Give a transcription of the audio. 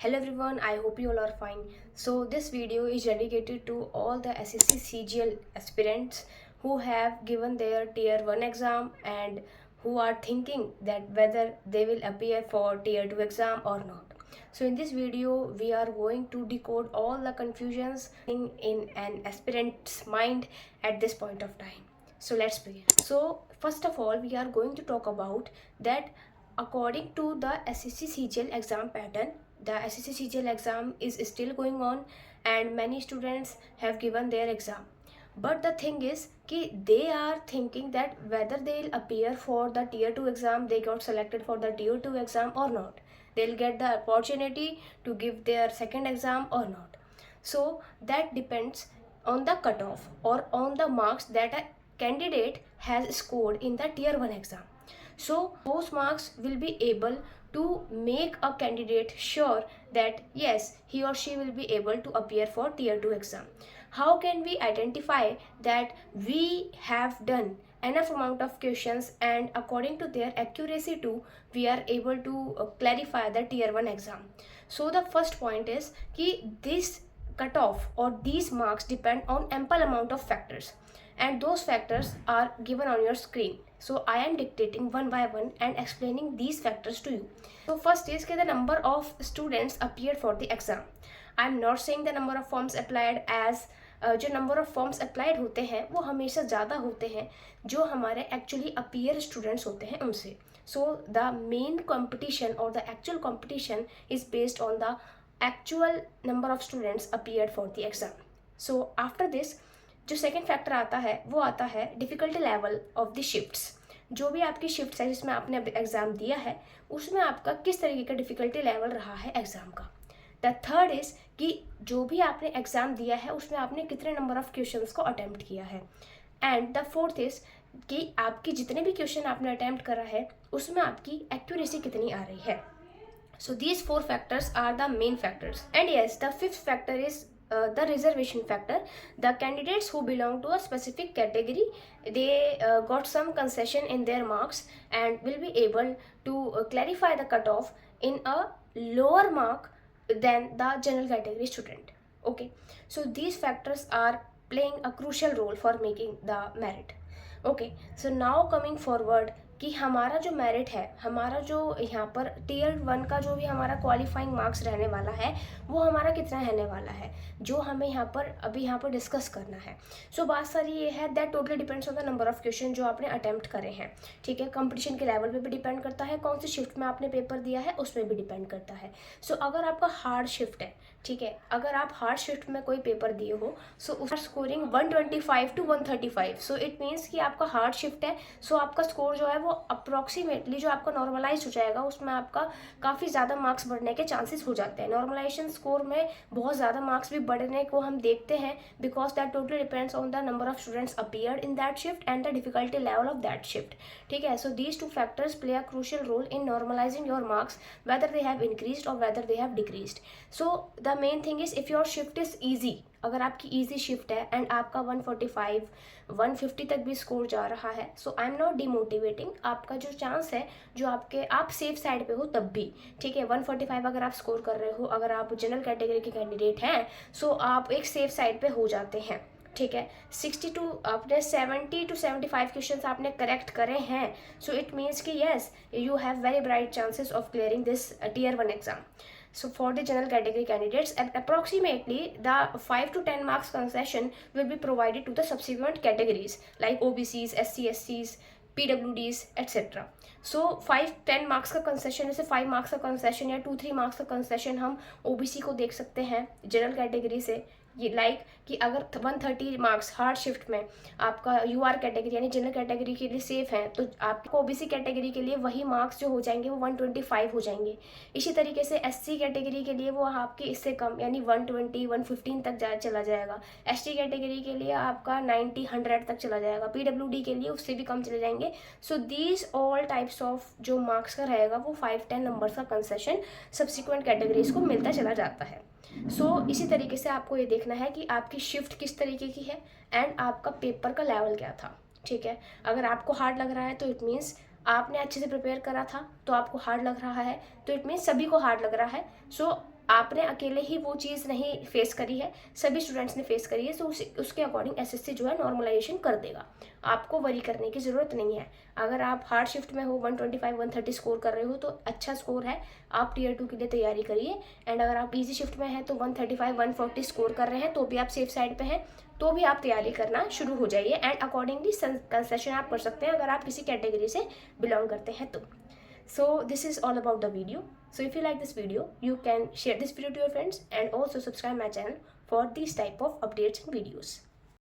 Hello everyone, I hope you all are fine. So this video is dedicated to all the SSC CGL aspirants who have given their tier 1 exam and who are thinking that whether they will appear for tier 2 exam or not. So in this video we are going to decode all the confusions in an aspirant's mind at this point of time. So let's begin. So first of all we are going to talk about that according to the SSC CGL exam pattern. The SSC CGL exam is still going on and many students have given their exam. But the thing is कि they are thinking that whether they'll appear for the tier 2 exam, they got selected for the tier 2 exam or not. They'll get the opportunity to give their second exam or not. So that depends on the cutoff or on the marks that a candidate has scored in the tier 1 exam. So those marks will be able to make a candidate sure that yes, he or she will be able to appear for tier 2 exam. How can we identify that we have done enough amount of questions and according to their accuracy too we are able to clarify the tier 1 exam? So the first point is कि this cutoff or these marks depend on ample amount of factors and those factors are given on your screen. So I am dictating one by one and explaining these factors to you. So first is the number of students appeared for the exam. I am not saying the number of forms applied as जो number of forms applied होते हैं वो हमेशा ज़्यादा होते हैं जो हमारे एक्चुअली अपीयर स्टूडेंट्स होते हैं उनसे. सो द मेन कंपटीशन और the actual competition is based on the actual number of students appeared for the exam. So after this जो सेकेंड फैक्टर आता है वो आता है difficulty level of the shifts. जो भी आपकी शिफ्ट्स है जिसमें आपने एग्ज़ाम दिया है उसमें आपका किस तरीके का डिफ़िकल्टी लेवल रहा है एग्ज़ाम का. द थर्ड इज़ कि जो भी आपने एग्ज़ाम दिया है उसमें आपने कितने नंबर ऑफ क्वेश्चंस को अटैम्प्ट किया है. एंड द फोर्थ इज़ कि आपकी जितने भी क्वेश्चन आपने अटैम्प्ट करा है उसमें आपकी एक्यूरेसी कितनी आ रही है. So these four factors are the main factors. And yes, the fifth factor is the reservation factor. The candidates who belong to a specific category, they got some concession in their marks and will be able to clarify the cutoff in a lower mark than the general category student. Okay, so these factors are playing a crucial role for making the merit. Okay, so now coming forward कि हमारा जो merit है, हमारा जो यहाँ पर tier 1 का जो भी हमारा क्वालिफाइंग मार्क्स रहने वाला है वो हमारा कितना रहने वाला है जो हमें यहाँ पर अभी यहाँ पर डिस्कस करना है. सो बात सारी ये है that totally depends on the number of question जो आपने अटैम्प्ट करे हैं. ठीक है, कंपटीशन के लेवल पे भी डिपेंड करता है, कौन सी शिफ्ट में आपने पेपर दिया है उसमें भी डिपेंड करता है. सो अगर आपका हार्ड शिफ्ट है, ठीक है, अगर आप हार्ड शिफ्ट में कोई पेपर दिए हो सो उसका scoring 125 to 135. So it means कि आपका हार्ड शिफ्ट है सो आपका स्कोर जो है वो अप्रॉक्सीमेटली जो आपका नॉर्मलाइज हो जाएगा उसमें आपका काफ़ी ज़्यादा मार्क्स बढ़ने के चांसेस हो जाते हैं. नॉर्मलाइजेशन स्कोर में बहुत ज़्यादा मार्क्स भी बढ़ने को हम देखते हैं because that totally depends on the number of students appeared in that shift and the difficulty level of that shift. ठीक है, so these two factors play a crucial role in normalising your marks whether they have increased और whether they have decreased. So the main thing is if your shift is easy, अगर आपकी easy shift है and आपका 145 150 तक भी score जा रहा है सो आई एम नॉट डिमोटिवेटिंग. आपका जो चांस है जो आप सेफ साइड पे हो तब भी, ठीक है, 145 अगर आप स्कोर कर रहे हो, अगर आप जनरल कैटेगरी के कैंडिडेट हैं सो आप एक सेफ साइड पे हो जाते हैं. ठीक है, 62 आपने 70 to 75 क्वेश्चंस आपने करेक्ट करे हैं सो इट मीन्स कि yes you have very bright chances of clearing this tier 1 exam. So for the general category candidates, approximately the 5 to 10 marks concession will be provided to the subsequent categories like OBCs, SC/SCs, PWDs, etc. So 5-10 marks का concession, जैसे 5 marks का concession या 2-3 marks का concession हम OBC को देख सकते हैं जनरल कैटेगरी से. ये लाइक कि अगर 130 मार्क्स हार्ड शिफ्ट में आपका UR कैटेगरी यानी जनरल कैटेगरी के लिए सेफ है तो आपको OBC कैटेगरी के लिए वही मार्क्स जो हो जाएंगे वो 125 हो जाएंगे. इसी तरीके से SC कैटेगरी के लिए वो आपके इससे कम यानी 120 115 तक चला जाएगा. ST कैटेगरी के लिए आपका 90 100 तक चला जाएगा. PWD के लिए उससे भी कम चले जाएंगे. So these all types of जो मार्क्स का रहेगा वो 5-10 नंबर्स का कंसेशन सब्सिक्वेंट कैटेगरीज को मिलता चला जाता है. इसी तरीके से आपको ये देखना है कि आपकी शिफ्ट किस तरीके की है एंड आपका पेपर का लेवल क्या था. ठीक है, अगर आपको हार्ड लग रहा है तो इट मीन्स आपने अच्छे से प्रिपेयर करा था तो आपको हार्ड लग रहा है तो इट मीन्स सभी को हार्ड लग रहा है. आपने अकेले ही वो चीज़ नहीं फेस करी है, सभी स्टूडेंट्स ने फेस करी है, तो उसके अकॉर्डिंग एसएससी जो है नॉर्मलाइजेशन कर देगा। आपको वरी करने की ज़रूरत नहीं है। अगर आप हार्ड शिफ्ट में हो, 125 130 स्कोर कर रहे हो तो अच्छा स्कोर है, आप टियर 2 के लिए तैयारी करिए। एंड अगर आप ईजी शिफ्ट में हैं तो 135 140 स्कोर कर रहे हैं तो भी आप सेफ साइड पे हैं, तो भी आप तैयारी करना शुरू हो जाइए। एंड अकॉर्डिंगली कंसेशन आप कर सकते हैं अगर आप किसी कैटेगरी से बिलोंग करते हैं तो। So this is all about the video. So if you like this video, you can share this video to your friends and also subscribe my channel for these type of updates and videos.